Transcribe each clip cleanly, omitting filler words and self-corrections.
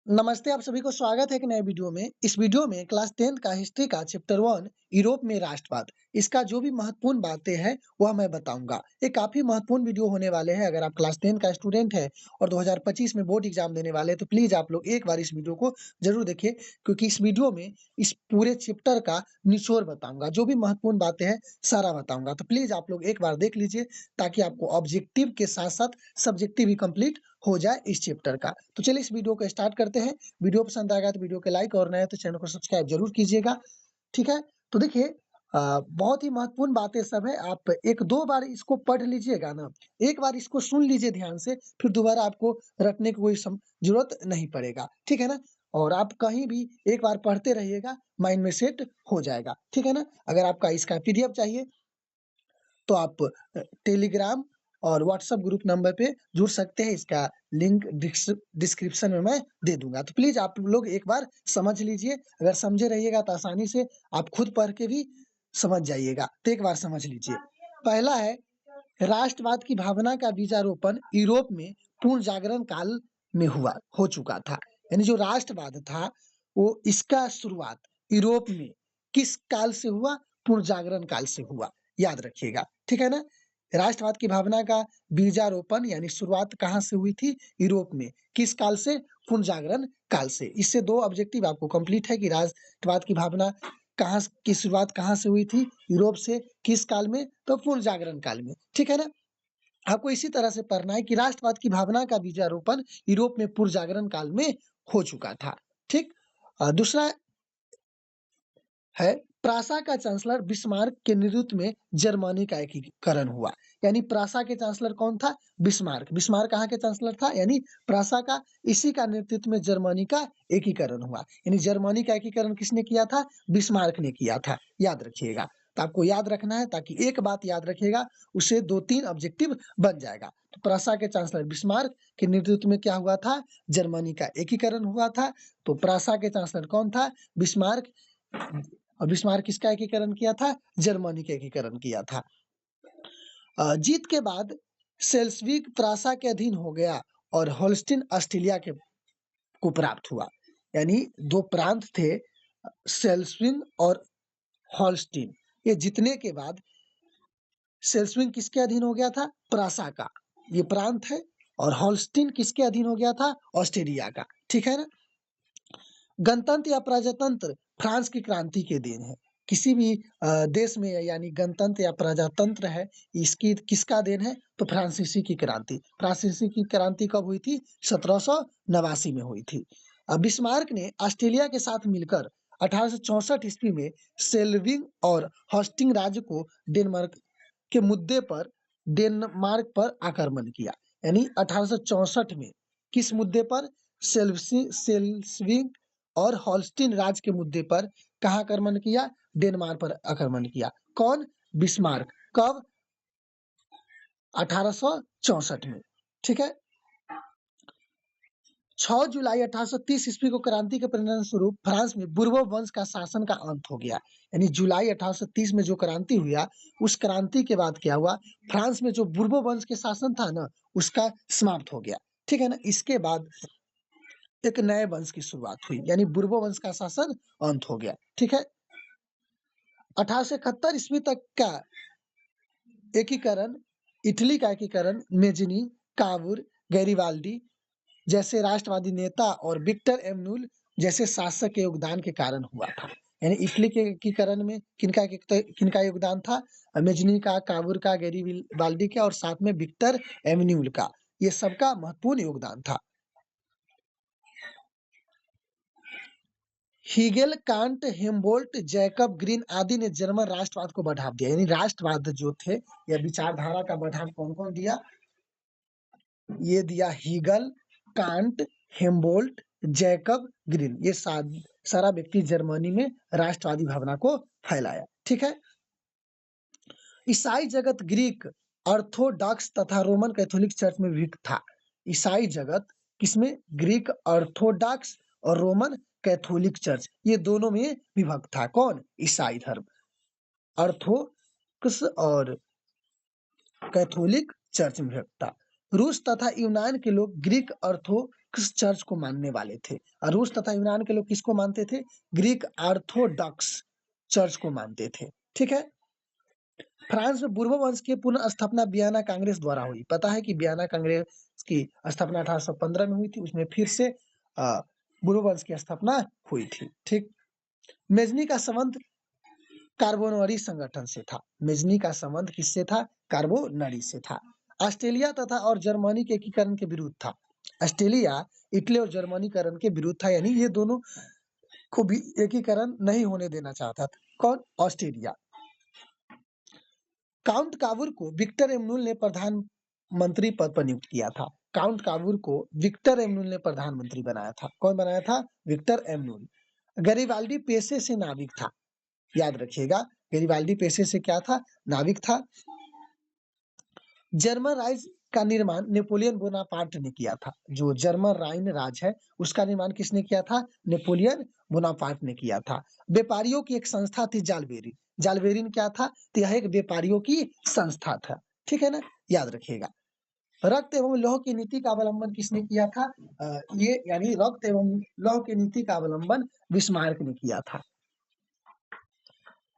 नमस्ते, आप सभी को स्वागत है एक नए वीडियो में। इस वीडियो में क्लास 10th का हिस्ट्री का चैप्टर 1 यूरोप में राष्ट्रवाद, इसका जो भी महत्वपूर्ण बातें हैं वह मैं बताऊंगा। ये काफी महत्वपूर्ण वीडियो होने वाले हैं। अगर आप क्लास 10th का स्टूडेंट है और 2025 में बोर्ड एग्जाम देने वाले हैं तो प्लीज आप लोग एक बार इस वीडियो को जरूर देखिए, क्योंकि इस वीडियो में इस पूरे चैप्टर का निचोड़ बताऊंगा, जो भी महत्वपूर्ण बातें हैं सारा बताऊंगा। तो प्लीज आप लोग एक बार देख लीजिए ताकि आपको ऑब्जेक्टिव के साथ साथ सब्जेक्टिव भी कंप्लीट हो जाए इस चैप्टर का। तो चलिए इस वीडियो को स्टार्ट करते हैं। वीडियो पसंद आएगा तो वीडियो को लाइक और नए हैं तो चैनल को सब्सक्राइब जरूर कीजिएगा। ठीक है, तो देखिए बहुत ही महत्वपूर्ण बातें सब है। आप एक दो बार इसको पढ़ लीजिएगा ना, एक बार इसको सुन लीजिए ध्यान से, फिर दोबारा आपको रटने की कोई जरूरत नहीं पड़ेगा। ठीक है ना, और आप कहीं भी एक बार पढ़ते रहिएगा, माइंड में सेट हो जाएगा। ठीक है ना, अगर आपका इसका पीडीएफ चाहिए तो आप टेलीग्राम और व्हाट्सएप ग्रुप नंबर पे जुड़ सकते हैं। इसका लिंक डिस्क्रिप्शन में मैं दे दूंगा। तो प्लीज आप लोग एक बार समझ लीजिए। अगर समझे रहिएगा तो आसानी से आप खुद पढ़ के भी समझ जाइएगा। तो एक बार समझ लीजिए। पहला है, राष्ट्रवाद की भावना का बीजारोपण यूरोप में पूर्ण जागरण काल में हो चुका था। यानी जो राष्ट्रवाद था वो इसका शुरुआत यूरोप में किस काल से हुआ? पूर्ण जागरण काल से हुआ। याद रखिएगा। ठीक है ना, राष्ट्रवाद की भावना का बीजारोपण यानी शुरुआत कहाँ से हुई थी? यूरोप में। किस काल से? पूर्ण जागरण काल से। इससे दो ऑब्जेक्टिव आपको कंप्लीट है कि राष्ट्रवाद की भावना कहाँ की शुरुआत कहाँ से हुई थी? यूरोप से। किस काल में? तो पूर्ण जागरण काल में। ठीक है ना, आपको इसी तरह से पढ़ना है कि राष्ट्रवाद की भावना का बीजारोपण यूरोप में पूर्ण जागरण काल में हो चुका था। ठीक। दूसरा है, प्रासा का चांसलर बिस्मार्क के नेतृत्व में जर्मनी का एकीकरण हुआ। यानी प्रासा के चांसलर कौन था? बिस्मार्क। बिस्मार्क कहाँ के चांसलर था? यानी प्रासा का। इसी का नेतृत्व में जर्मनी का एकीकरण हुआ। यानी जर्मनी का एकीकरण किसने किया था? बिस्मार्क ने किया था। याद रखिएगा। तो आपको याद रखना है, ताकि एक बात याद रखिएगा उससे 2-3 ऑब्जेक्टिव बन जाएगा। तो प्रासा के चांसलर बिस्मार्क के नेतृत्व में क्या हुआ था? जर्मनी का एकीकरण हुआ था। तो प्रासा के चांसलर कौन था? बिस्मार्क। और बिस्मार्क किसका एकीकरण किया था? जर्मनी का एकीकरण किया था। जीत के बाद सेल्सविक प्रासा के अधीन हो गया और होल्स्टीन ऑस्ट्रेलिया के को प्राप्त हुआ। यानी दो प्रांत थे, सेल्सविन और होल्स्टीन। ये जीतने के बाद सेल्सविन किसके अधीन हो गया था? प्रासा का ये प्रांत है। और होल्स्टीन किसके अधीन हो गया था? ऑस्ट्रेलिया का। ठीक है ना, गणतंत्र या प्रजातंत्र फ्रांस की क्रांति के देन है। किसी भी देश में यानी गणतंत्र या प्रजातंत्र है, इसकी किसका देन है? तो फ्रांसीसी की क्रांति। फ्रांसीसी की क्रांति कब हुई थी? 1789 में हुई थी। बिस्मार्क ने ऑस्ट्रेलिया के साथ मिलकर 1864 ईस्वी में सेल्विंग और हॉस्टिंग राज्य को डेनमार्क पर आक्रमण किया। यानी 1864 में किस मुद्दे पर? सेल्विंग और हॉल्स्टीन राज्य के मुद्दे पर कहाँ आक्रमण किया? डेनमार्क पर आक्रमण किया। कौन? बिस्मार्क। कब? 1864 में। ठीक है, 6 जुलाई 1830 ईस्वी को क्रांति के परिणाम स्वरूप फ्रांस में बुर्बो वंश का शासन का अंत हो गया। यानी जुलाई 1830 में जो क्रांति हुआ, उस क्रांति के बाद क्या हुआ? फ्रांस में जो बुर्बो वंश के शासन था ना, उसका समाप्त हो गया। ठीक है ना, इसके बाद एक नए वंश की शुरुआत हुई, यानी बुर्बो वंश का शासन अंत हो गया। ठीक है, 1871 ईस्वी तक का एकीकरण, इटली का एकीकरण मेजनी, कावूर, गैरिबाल्डी जैसे राष्ट्रवादी नेता और विक्टर एमनुल जैसे शासक के योगदान के कारण हुआ था। यानी इटली के एकीकरण में किनका योगदान था? मेजनी का, कावूर का, गैरिबाल्डी का और साथ में विक्टर एमनुल का। ये सबका महत्वपूर्ण योगदान था। हीगेल, कांट, हेम्बोल्ट, जैकब ग्रीन आदि ने जर्मन राष्ट्रवाद को बढ़ावा दिया। यानी राष्ट्रवाद जो थे या विचारधारा का बढ़ावा कौन कौन दिया? ये दिया हीगल, कांट, हेम्बोल्ट, जैकब ग्रीन। ये सारा व्यक्ति जर्मनी में राष्ट्रवादी भावना को फैलाया। ठीक है, ईसाई जगत ग्रीक ऑर्थोडॉक्स तथा रोमन कैथोलिक चर्च में विभक्त था। ईसाई जगत किसमें? ग्रीक ऑर्थोडॉक्स और रोमन कैथोलिक चर्च, ये दोनों में विभक्त था। कौन? ईसाई धर्म। ऑर्थोडॉक्स और कैथोलिक चर्च में विभक्त था। रूस तथा यूनान के लोग ग्रीक ऑर्थोडॉक्स चर्च को मानने वाले थे। और रूस तथा यूनान के लोग किसको मानते थे? ग्रीक ऑर्थोडॉक्स चर्च को मानते थे। ठीक है। फ्रांस में बुर्बो वंश की पुनः स्थापना वियना कांग्रेस द्वारा हुई। पता है कि वियना कांग्रेस की स्थापना 1815 में हुई थी। उसमें फिर से बुर्बो वंश की स्थापना हुई थी। ठीक। मेजनी का संबंध कार्बोनरी संगठन से था। मेजनी का संबंध किससे था? कार्बोनरी से था। ऑस्ट्रेलिया तथा और जर्मनी के एकीकरण के विरुद्ध था। ऑस्ट्रेलिया इटली और जर्मनीकरण के विरुद्ध था, यानी ये दोनों को भी एकीकरण नहीं होने देना चाहता था। कौन? ऑस्ट्रेलिया। काउंट काबूर को विक्टर एमनुल ने प्रधानमंत्री पद पर नियुक्त किया था। काउंट काबूर को विक्टर एमनुल ने प्रधानमंत्री बनाया था। कौन बनाया था? विक्टर एमनुल। गैरीबाल्डी पेशे से नाविक था। याद रखिएगा, गैरीबाल्डी पेशे से क्या था? नाविक था। जर्मन राइज का निर्माण नेपोलियन बोनापार्ट ने किया था। जो जर्मन राइन राज है उसका निर्माण किसने किया था? नेपोलियन बोनापार्ट ने किया था। व्यापारियों की एक संस्था थी जालबेरी। जालबेरिन क्या था? तो यह एक व्यापारियों की संस्था था। ठीक है ना, याद रखिएगा। रक्त एवं लौह की नीति का अवलंबन किसने किया था? ये यानी रक्त एवं लौह की नीति का अवलंबन बिस्मार्क ने किया था।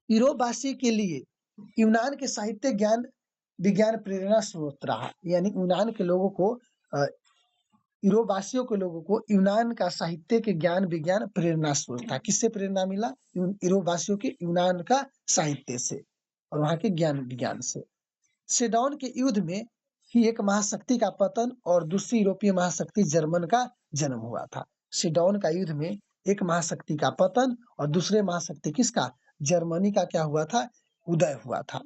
यूरोपवासी के लिए यूनान के साहित्य ज्ञान विज्ञान प्रेरणा स्रोत रहा। यानी यूनान के लोगों को यूरोपवासियों के लोगों को यूनान का साहित्य के ज्ञान विज्ञान प्रेरणा स्रोत था। किससे प्रेरणा मिला? यूरोपवासियों के यूनान का साहित्य से और वहां के ज्ञान विज्ञान से। सेडौन के युद्ध में ही एक महाशक्ति का पतन और दूसरी यूरोपीय महाशक्ति जर्मन का जन्म हुआ था। सेडौन का युद्ध में एक महाशक्ति का पतन और दूसरे महाशक्ति किसका? जर्मनी का क्या हुआ था? उदय हुआ था।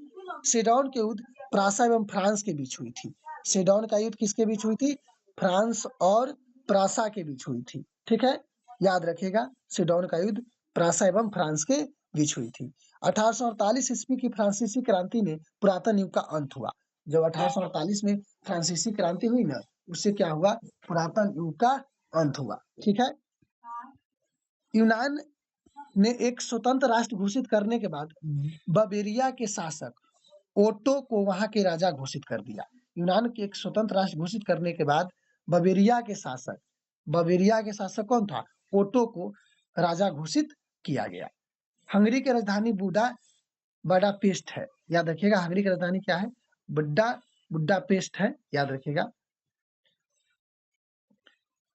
सेडौन के युद्ध प्रासा एवं फ्रांस के बीच हुई थी। सेडौन का युद्ध किसके बीच हुई थी? फ्रांस और प्रासा के बीच हुई थी। ठीक है, याद रखिएगा, सेडौन का युद्ध प्रासा एवं फ्रांस के बीच हुई थी। 1848 ईस्वी की फ्रांसीसी क्रांति में पुरातन युग का अंत हुआ। जब 1848 में फ्रांसीसी क्रांति हुई ना, उससे क्या हुआ? पुरातन युग का अंत हुआ। ठीक है। यूनान ने एक स्वतंत्र राष्ट्र घोषित करने के बाद बवेरिया के शासक ओटो को वहां के राजा घोषित कर दिया। यूनान के एक स्वतंत्र राष्ट्र घोषित करने के बाद बवेरिया के शासक कौन था? ओटो को राजा घोषित किया गया। हंगरी की राजधानी बुडापेस्ट है। याद रखिएगा, हंगरी की राजधानी क्या है? बुडापेस्ट है। याद रखिएगा,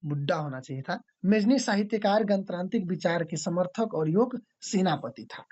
बुड्ढा होना चाहिए था। मेजनी साहित्यकार, गणतांत्रिक विचार के समर्थक और योग सेनापति था।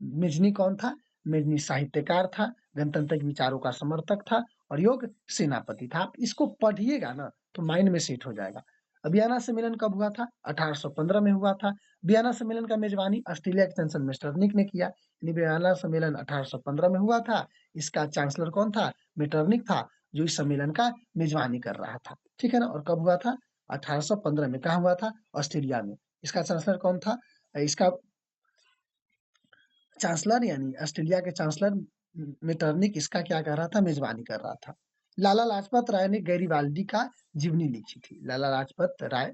मेजनी कौन था? मेजनी साहित्यकार था, गणतांत्रिक विचारों का समर्थक था और योग सेनापति था। आप इसको पढ़िएगा ना तो माइंड में सेट हो जाएगा। वियना सम्मेलन कब हुआ था? 1815 में हुआ था। वियना सम्मेलन का मेजबानी ऑस्ट्रेलिया के चांसलर मेटरनिक ने किया। वियना सम्मेलन 1815 में हुआ था। इसका चांसलर कौन था? मेटरनिक था, जो इस सम्मेलन का मेजबानी कर रहा था। ठीक है ना। और कब हुआ था? 1815 में। कहा हुआ था? ऑस्ट्रेलिया में। इसका चांसलर कौन था? इसका चांसलर यानी ऑस्ट्रेलिया के चांसलर मेटरनिक इसका क्या कर रहा था? मेजबानी कर रहा था। लाला लाजपत राय ने गैरीबाल्डी का जीवनी लिखी थी। लाला लाजपत राय।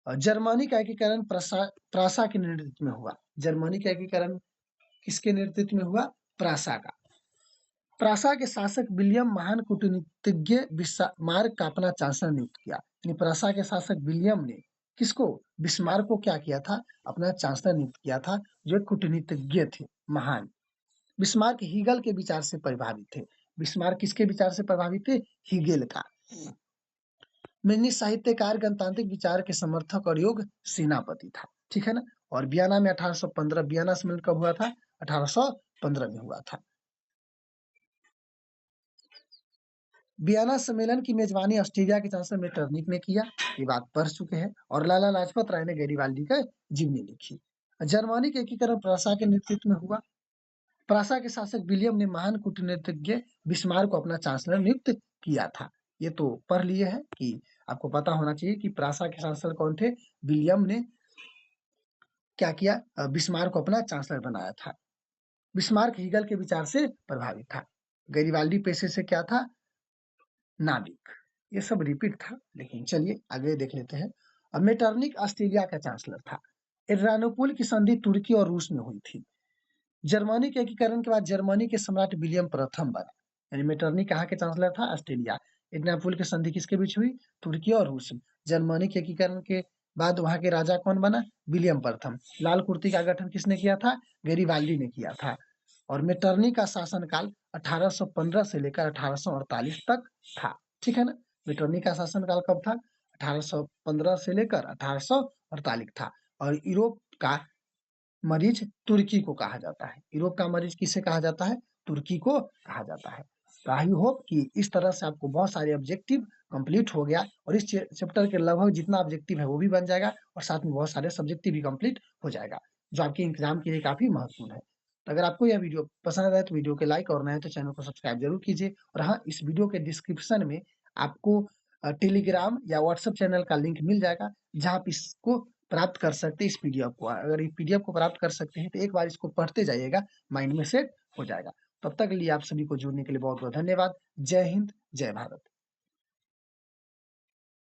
जर्मनी का एकीकरण प्रासा के नेतृत्व में हुआ। जर्मनी का एकीकरण किसके नेतृत्व में हुआ? प्रासा का। प्रासा के शासक विलियम महान कूटनीतिज्ञ बिस्मार्क का अपना चांसलर नियुक्त किया। प्रासा के शासक विलियम ने किसको? बिस्मार्क को क्या किया था? अपना चांसलर नियुक्त किया था, जो कूटनीतिज्ञ थे महान। बिस्मार्क हीगल के विचार से प्रभावित थे। बिस्मार्क किसके विचार से प्रभावित थे? हीगेल का। मेजनी साहित्यकार, गणतांत्रिक विचार के समर्थक और योग सेनापति था। ठीक है ना। और वियना में 1815 वियना सम्मेलन कब हुआ था? 1815 में हुआ था। वियना सम्मेलन की मेजबानी ऑस्ट्रेलिया के चांसलर मेटरनिक ने किया। ये बात पढ़ चुके हैं। और लाला लाजपत राय ने गैरीबाल्डी का जीवनी लिखी। जर्मनी के एकीकरण प्रासा के नेतृत्व में हुआ। प्रासा के शासक विलियम ने महान कूटनीतिज्ञ बिस्मार्क को अपना चांसलर नियुक्त किया था। ये तो पढ़ लिए हैं कि आपको पता होना चाहिए कि प्रासा के चांसलर कौन थे? विलियम ने क्या किया? बिस्मार्क को अपना चांसलर बनाया था। बिस्मार्क हीगल के विचार से प्रभावित था। गैरीबाल्डी पेशे से क्या था? नाविक। ये सब रिपीट था, लेकिन चलिए आगे देख लेते हैं। अब मेटरनिक ऑस्ट्रेलिया का चांसलर था। एड्रियानोपुल की संधि तुर्की और रूस में हुई थी। जर्मनी के एकीकरण के बाद जर्मनी के सम्राट विलियम प्रथम बने। यानी मेटरनिक कहाँ के चांसलर था? ऑस्ट्रेलिया। इस्तांबुल की संधि किसके बीच हुई? तुर्की और रूस में। जर्मनी के एकीकरण के बाद वहाँ के राजा कौन बना? विलियम प्रथम। लाल कुर्ती का गठन किसने किया था? गैरिबाल्डी ने किया था। और मेटरनी का शासनकाल 1815 से लेकर 1848 तक था। ठीक है ना? मेटरनी का शासनकाल कब था? 1815 से लेकर 1848 था। और यूरोप का मरीज तुर्की को कहा जाता है। यूरोप का मरीज किसे कहा जाता है? तुर्की को कहा जाता है। तो आई होप कि इस तरह से आपको बहुत सारे ऑब्जेक्टिव कंप्लीट हो गया और इस चैप्टर के लगभग जितना ऑब्जेक्टिव है वो भी बन जाएगा और साथ में बहुत सारे सब्जेक्टिव भी कंप्लीट हो जाएगा, जो आपके एग्जाम के लिए काफी महत्वपूर्ण है। तो अगर आपको यह वीडियो पसंद आए तो वीडियो को लाइक और नए तो चैनल को सब्सक्राइब जरूर कीजिए। और हाँ, इस वीडियो के डिस्क्रिप्शन में आपको टेलीग्राम या व्हाट्सएप चैनल का लिंक मिल जाएगा, जहाँ आप इसको प्राप्त कर सकते हैं। इस पीडीएफ को अगर ये पीडीएफ को प्राप्त कर सकते हैं तो एक बार इसको पढ़ते जाइएगा, माइंड में सेट हो जाएगा। तब तक के लिए आप सभी को जुड़ने के लिए बहुत बहुत धन्यवाद। जय हिंद, जय भारत।